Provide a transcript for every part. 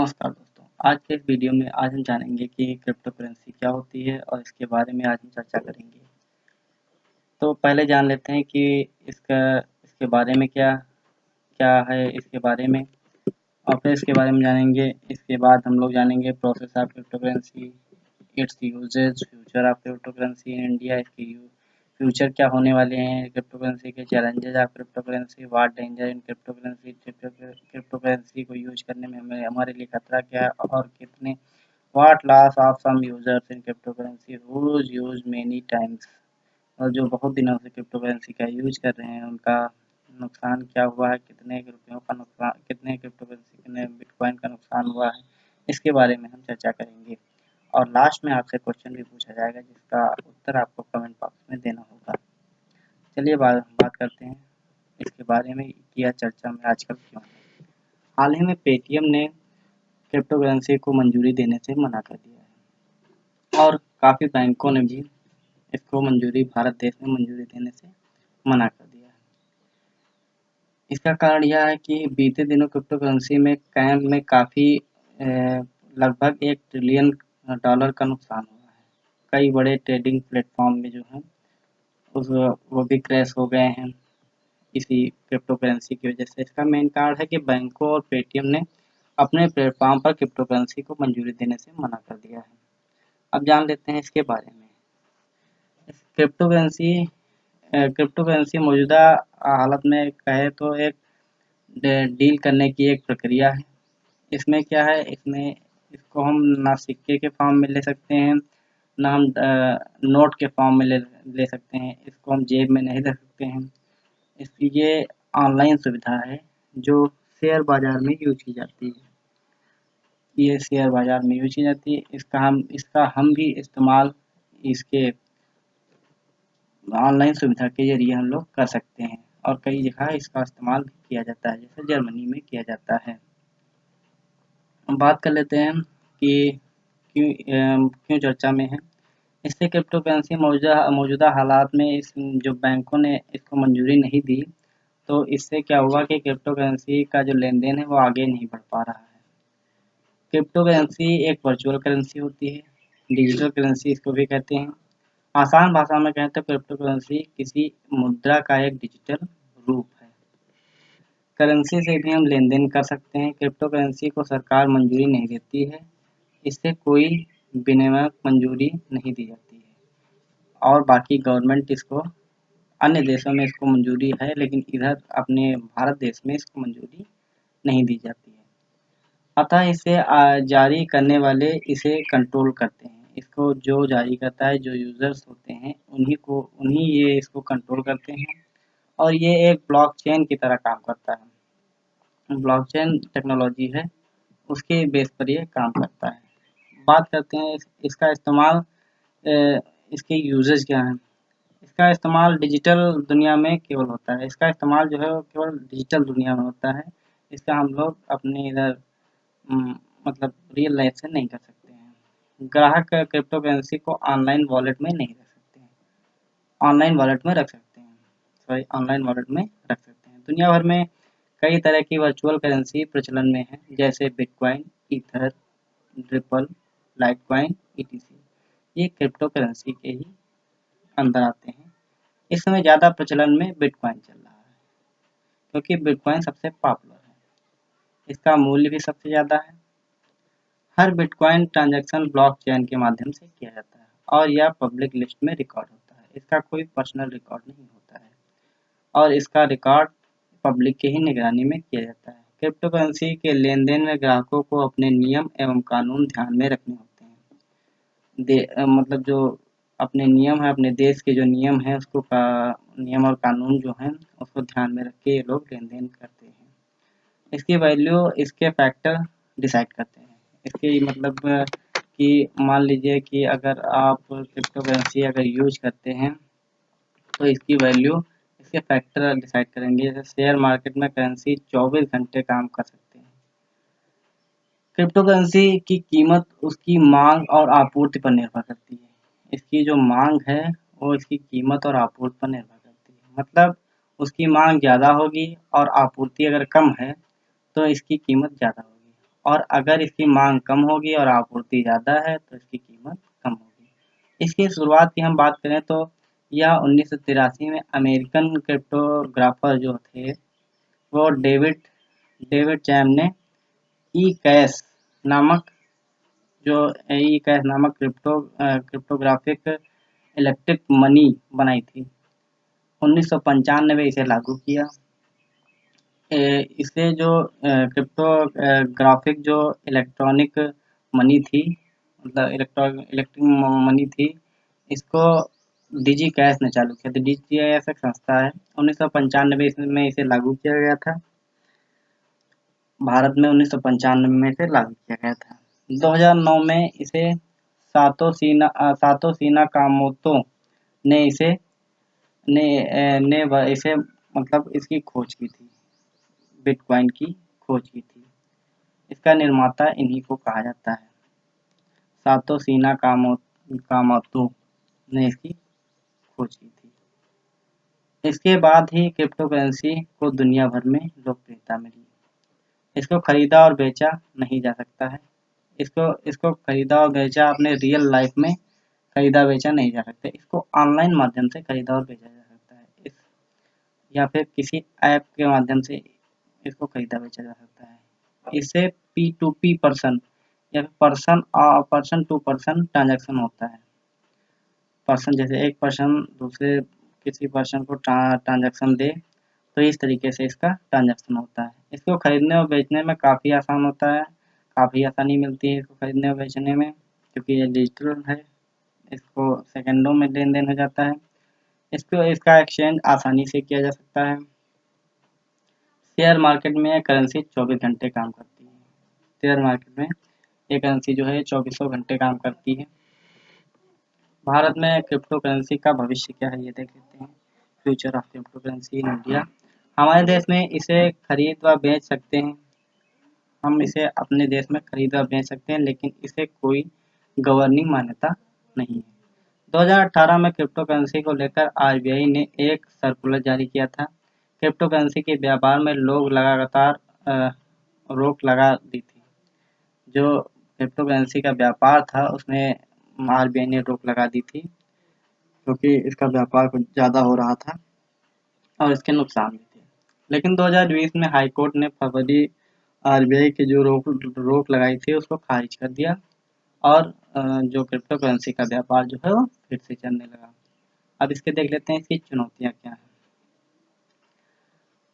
नमस्कार दोस्तों, आज के इस वीडियो में आज हम जानेंगे कि क्रिप्टो करेंसी क्या होती है और इसके बारे में आज हम चर्चा करेंगे। तो पहले जान लेते हैं कि इसके बारे में क्या क्या है इसके बारे में, और फिर इसके बारे में जानेंगे। इसके बाद हम लोग जानेंगे process of crypto currency, its usages, future of crypto currency in India, इसके फ्यूचर क्या होने वाले हैं क्रिप्टो करेंसी के, challenges of crypto currency, what danger in crypto currency, crypto currency को यूज करने में हमारे लिए खतरा क्या है, और कितने what loss of some users in crypto currency whose use many times, और जो बहुत दिनों से क्रिप्टो करेंसी का यूज कर रहे हैं उनका नुकसान क्या हुआ है, कितने रुपयों का नुकसान, कितने क्रिप्टो करेंसी, कितने बिटकॉइन का नुकसान हुआ है, इसके बारे में हम चर्चा करेंगे। और लास्ट में आपसे क्वेश्चन भी पूछा जाएगा जिसका उत्तर आपको कमेंट बॉक्स में देना होगा। चलिए बात करते हैं इसके बारे में कि यह चर्चा में आजकल क्यों है। हाल ही में पेटीएम ने क्रिप्टो करेंसी को मंजूरी देने से मना कर दिया है, और काफ़ी बैंकों ने भी इसको भारत देश में मंजूरी देने से मना कर दिया है। इसका कारण यह है कि बीते दिनों क्रिप्टो करेंसी में कैम में काफ़ी लगभग $1 ट्रिलियन का नुकसान हुआ है। कई बड़े ट्रेडिंग प्लेटफॉर्म में जो हैं वो भी क्रैश हो गए हैं इसी क्रिप्टो करेंसी की वजह से। इसका मेन कारण है कि बैंकों और पेटीएम ने अपने प्लेटफॉर्म पर क्रिप्टो करेंसी को मंजूरी देने से मना कर दिया है। अब जान लेते हैं इसके बारे में। क्रिप्टो करेंसी मौजूदा हालत में कहे तो एक डील करने की एक प्रक्रिया है। इसमें क्या है, इसमें इसको हम ना सिक्के के फॉर्म में ले सकते हैं, ना हम नोट के फॉर्म में ले सकते हैं, इसको हम जेब में नहीं रख सकते हैं। ये ऑनलाइन सुविधा है जो शेयर बाजार में यूज की जाती है। ये शेयर बाजार में यूज की जाती है। इसका हम भी इस्तेमाल इसके ऑनलाइन सुविधा के जरिए हम लोग कर सकते हैं, और कई जगह इसका इस्तेमाल भी किया जाता है, जैसे जर्मनी में किया जाता है। हम बात कर लेते हैं कि क्यों चर्चा में है। इससे क्रिप्टो करेंसी मौजूदा हालात में इस जो बैंकों ने इसको मंजूरी नहीं दी, तो इससे क्या हुआ कि क्रिप्टो करेंसी का जो लेन देन है वो आगे नहीं बढ़ पा रहा है। क्रिप्टो करेंसी एक वर्चुअल करेंसी होती है, डिजिटल करेंसी इसको भी कहते हैं। आसान भाषा में कहें तो क्रिप्टो करेंसी किसी मुद्रा का एक डिजिटल रूप है। करेंसी से भी हम लेन देन कर सकते हैं। क्रिप्टो करेंसी को सरकार मंजूरी नहीं देती है, इससे कोई विनिमय मंजूरी नहीं दी जाती है, और बाकी गवर्नमेंट इसको अन्य देशों में इसको मंजूरी है, लेकिन इधर अपने भारत देश में इसको मंजूरी नहीं दी जाती है। अतः इसे जारी करने वाले इसे कंट्रोल करते हैं। इसको जो जारी करता है, जो यूजर्स होते हैं, उन्हीं ये इसको कंट्रोल करते हैं, और ये एक ब्लॉकचेन की तरह काम करता है। ब्लॉकचेन टेक्नोलॉजी है, उसके बेस पर ये काम करता है। बात करते हैं इसका इस्तेमाल, इसके यूजेज क्या हैं। इसका इस्तेमाल डिजिटल दुनिया में केवल होता है। इसका इस्तेमाल जो है वो केवल डिजिटल दुनिया में होता है। इसका हम लोग अपने इधर मतलब रियल लाइफ से नहीं कर सकते हैं। ग्राहक क्रिप्टो करेंसी को ऑनलाइन वॉलेट में नहीं रख सकते हैं, ऑनलाइन वॉलेट में रख सकते हैं, ऑनलाइन वॉलेट में रख सकते हैं। दुनिया भर में कई तरह की वर्चुअल करेंसी प्रचलन में है, जैसे bitcoin, ether, ripple, Litecoin, etc. ये क्रिप्टो करेंसी के ही अंदर आते हैं। इस समय ज़्यादा प्रचलन में बिटकॉइन चल रहा है, क्योंकि बिटकॉइन सबसे पॉपुलर है। इसका मूल्य भी सबसे ज़्यादा है। हर बिटकॉइन ट्रांजैक्शन ब्लॉकचेन के माध्यम से किया जाता है, और यह पब्लिक लिस्ट में रिकॉर्ड होता है। इसका कोई पर्सनल रिकॉर्ड नहीं होता है, और इसका रिकॉर्ड पब्लिक की ही निगरानी में किया जाता है। क्रिप्टो करेंसी के लेन देन में ग्राहकों को अपने नियम एवं कानून ध्यान में रखने होते हैं। मतलब जो अपने नियम है, अपने देश के जो नियम है, उसको नियम और कानून जो हैं उसको ध्यान में रख के ये लोग लेन देन करते हैं। इसकी वैल्यू इसके फैक्टर डिसाइड करते हैं। इसकी मतलब कि मान लीजिए कि अगर आप क्रिप्टो करेंसी अगर यूज करते हैं, तो इसकी वैल्यू इसके फैक्टर डिसाइड करेंगे। जैसे शेयर मार्केट में करेंसी 24 घंटे काम कर सकते हैं। क्रिप्टो करेंसी की कीमत उसकी मांग और आपूर्ति पर निर्भर करती है। इसकी जो मांग है वो इसकी कीमत और आपूर्ति पर निर्भर करती है। मतलब उसकी मांग ज़्यादा होगी और आपूर्ति अगर कम है तो इसकी कीमत ज़्यादा होगी, और अगर इसकी मांग कम होगी और आपूर्ति ज़्यादा है तो इसकी कीमत कम होगी। इसकी शुरुआत की हम बात करें तो यह 1983 में अमेरिकन क्रिप्टोग्राफर जो थे वो डेविड डेविड चैम ने ई कैश नामक जो ई कैश नामक क्रिप्टोग्राफिक इलेक्ट्रिक मनी बनाई थी। 1995 में इसे लागू किया। इसे जो क्रिप्टोग्राफिक जो इलेक्ट्रॉनिक मनी थी, मतलब इलेक्ट्रिक मनी थी, इसको डिजी कैश ने चालू किया था। डिजी कैश एक संस्था है। 1995 में इसे लागू किया गया था। भारत में 1995 में इसे लागू किया गया था। 2009 में इसे सातोशी नाकामोतो ने इसे इसे मतलब इसकी खोज की थी, बिटकॉइन की खोज की थी। इसका निर्माता इन्हीं को कहा जाता है, सातोशी नाकामोतो ने इसकी खोज की थी। इसके बाद ही क्रिप्टो करेंसी को दुनिया भर में लोकप्रियता मिली। इसको खरीदा और बेचा नहीं जा सकता है। इसको खरीदा और बेचा अपने रियल लाइफ में खरीदा बेचा नहीं जा सकता। इसको ऑनलाइन माध्यम से खरीदा और बेचा जा सकता है। या फिर किसी ऐप के माध्यम से इसको खरीदा बेचा जा सकता है। इससे P2P पर्सन या पर्सन टू पर्सन ट्रांजैक्शन होता है। पर्सन जैसे एक पर्सन दूसरे किसी पर्सन को ट्रांजैक्शन दे, तो इस तरीके से इसका ट्रांजैक्शन होता है। इसको खरीदने और बेचने में काफ़ी आसान होता है, काफ़ी आसानी मिलती है इसको खरीदने और बेचने में, क्योंकि ये डिजिटल है। इसको सेकंडों में लेन देन हो जाता है। इसका एक्सचेंज आसानी से किया जा सकता है। शेयर मार्केट में करेंसी 24 घंटे काम करती है। शेयर मार्केट में ये करेंसी जो है 24 घंटे काम करती है। भारत में क्रिप्टो करेंसी का भविष्य क्या है ये देख लेते हैं। Future of crypto currency in India. हमारे देश में इसे खरीद व बेच सकते हैं। हम इसे अपने देश में खरीद व बेच सकते हैं, लेकिन इसे कोई गवर्निंग मान्यता नहीं है। 2018 में क्रिप्टो करेंसी को लेकर आरबीआई ने एक सर्कुलर जारी किया था। क्रिप्टो करेंसी के व्यापार में लोग लगातार रोक लगा दी थी। जो क्रिप्टो करेंसी का व्यापार था उसमें आरबीआई ने रोक लगा दी थी, क्योंकि इसका व्यापार कुछ ज़्यादा हो रहा था और इसके नुकसान भी थे। लेकिन 2020 में हाई कोर्ट ने फरवरी आरबीआई की जो रोक लगाई थी उसको खारिज कर दिया और जो क्रिप्टो करेंसी का व्यापार जो है वो फिर से चलने लगा। अब इसके देख लेते हैं इसकी चुनौतियाँ क्या हैं।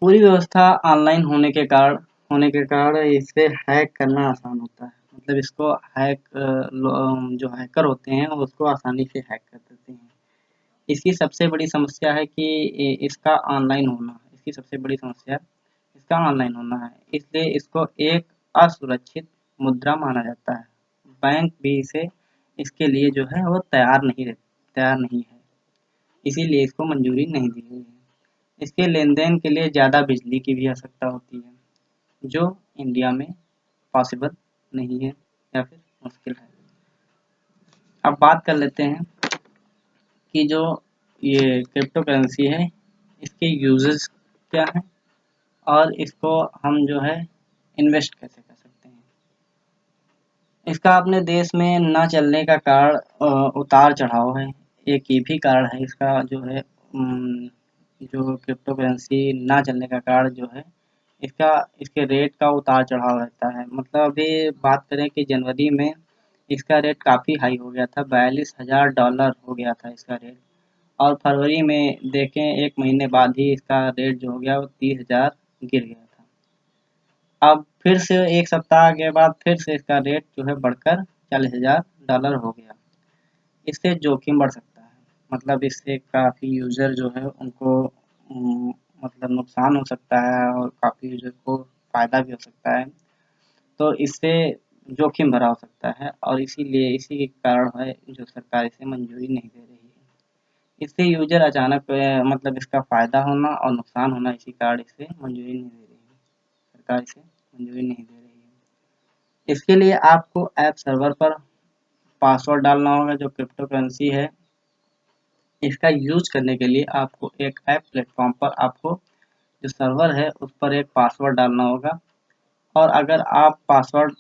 पूरी व्यवस्था ऑनलाइन होने के कारण इसे हैक करना आसान होता है। मतलब इसको जो हैकर होते हैं वो उसको आसानी से हैक कर देते हैं। इसकी सबसे बड़ी समस्या है कि इसका ऑनलाइन होना। इसकी सबसे बड़ी समस्या इसका ऑनलाइन होना है, इसलिए इसको एक असुरक्षित मुद्रा माना जाता है। बैंक भी इसे इसके लिए जो है वो तैयार नहीं है, इसीलिए इसको मंजूरी नहीं दी गई है। इसके लेन-देन के लिए ज़्यादा बिजली की भी आवश्यकता होती है, जो इंडिया में पॉसिबल नहीं है या फिर मुश्किल है। अब बात कर लेते हैं कि जो ये क्रिप्टो करेंसी है इसके यूजेस क्या हैं और इसको हम जो है इन्वेस्ट कैसे कर सकते हैं। इसका अपने देश में ना चलने का कारण उतार चढ़ाव है। एक ये भी कारण है इसका जो है जो क्रिप्टो करेंसी ना चलने का कारण जो है इसके रेट का उतार चढ़ाव रहता है। मतलब अभी बात करें कि जनवरी में इसका रेट काफ़ी हाई हो गया था, $42,000 हो गया था इसका रेट। और फरवरी में देखें 1 महीने बाद ही इसका रेट जो हो गया वो 30,000 गिर गया था। अब फिर से 1 सप्ताह के बाद फिर से इसका रेट जो है बढ़कर $40,000 हो गया। इससे जोखिम बढ़ सकता है। मतलब इससे काफ़ी यूज़र जो है उनको मतलब नुकसान हो सकता है और काफ़ी यूज़र को फ़ायदा भी हो सकता है। तो इससे जोखिम भरा हो सकता है और इसीलिए इसी के कारण है जो सरकार इसे मंजूरी नहीं दे रही है। इससे यूज़र अचानक मतलब इसका फ़ायदा होना और नुकसान होना, इसी कारण इसे मंजूरी नहीं दे रही है। सरकार इसे मंजूरी नहीं दे रही है। इसके लिए आपको ऐप सर्वर पर पासवर्ड डालना होगा। जो क्रिप्टो करेंसी है इसका यूज़ करने के लिए आपको एक ऐप प्लेटफ़ॉर्म पर आपको जो सर्वर है उस पर एक पासवर्ड डालना होगा और अगर आप पासवर्ड